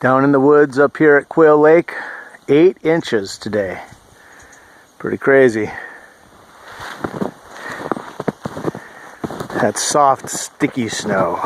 Down in the woods up here at Quail Lake, 8 inches today. Pretty crazy. That soft, sticky snow.